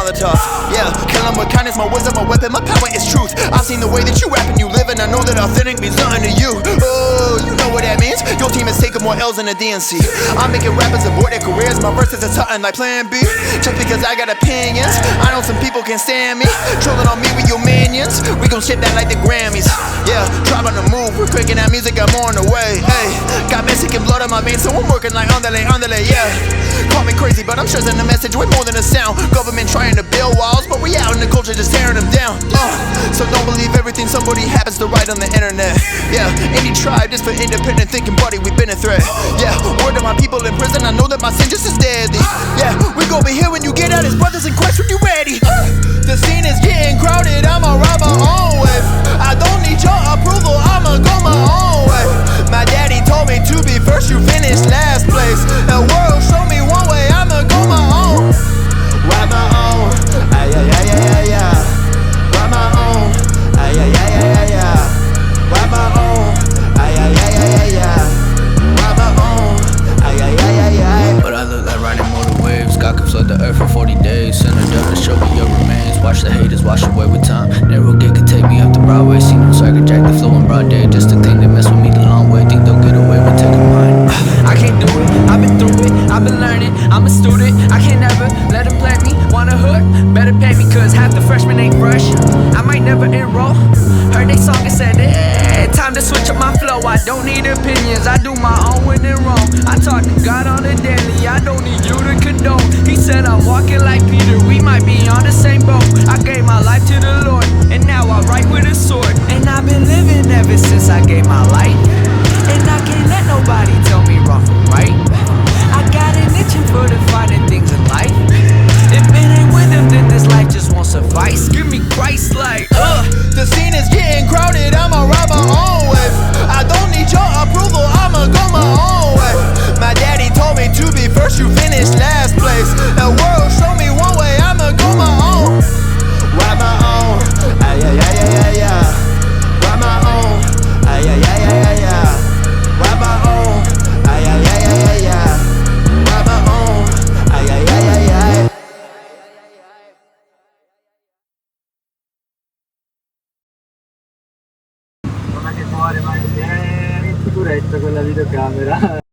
Molotov. Yeah, kill them with kindness, my wisdom, my weapon, my power is truth. I've seen the way that you rap and you live, and I know that authentic means nothing to you. Oh, you know what that means? Your team is taking more L's than the DNC. I'm making rappers abort their careers, my verses are something like Plan B. Just because I got opinions, I know some people can stand me. Trolling on me with your minions, we gon' ship that like the Grammys. Yeah, tribe on the move, we're cranking that music, I'm on the way. Hey, got Mexican blood on my veins, so I'm working like underlay, yeah. Call me crazy, but I'm stressing the message way more than a sound. Government trying to build walls, but we out in the culture just tearing them down. So don't believe everything somebody happens to write on the internet. Yeah, any tribe just for independent thinking, buddy, we've been a threat. Yeah, word to my people in prison, I know that my sin just is deadly. Yeah, we gon' be here when you get out as brothers in Christ when you ready. The scene is getting crowded, I'ma ride my own way. I don't need your approval, I'ma go my own way. My daddy told me to be first, you finish last place. The world show me one way, I'ma go my own. Ride my own, ay ay ay ay ay ay. Ride my own, ay ay ay ay ay ay. Ride my own, ay ay ay ay ay ay. Ride my own, ay ay ay ay ay. But I look like riding motor waves. God can flood the earth for 40 days. Send a dove to show me your remains. Watch the haters wash away with time. Narrow gate could take me up the Broadway. See no swagger jack the flow in broad day. Just the thing that mess with me the long way. Think they'll get away with taking mine. I can't do it, I've been through it, I've been learning, I'm a student, I can't never let them plant me, wanna hook, better pay me cause half the freshmen ain't fresh, I might never enroll, heard they song and said, time to switch up my flow, I don't need opinions, I do my own when they're wrong, I talk to God on the daily, I don't need you to condone, he said I'm walking like Peter, we might be on the same boat, I gave my life to the Lord, and now I write with a sword, and I've been living ever since I gave my life. And I can't let nobody tell me wrong from right. I got an itching for the finer things in life. If it ain't with him, then this life just won't suffice. Give me Christ like, The scene is getting crowded, I'ma ride my own way. I don't need your approval, I'ma go my own way. My daddy told me to be first, you finish last place. The world show me one way, I'ma go my own. Ride my own, ay ay ay ay ay ay. Ride my own, ay ay ay ay ay ay. Ride my own, ay ay ay ay ay ay. Ride my own, ay ay ay ay ay. Non è che muore mai in sicurezza quella videocamera.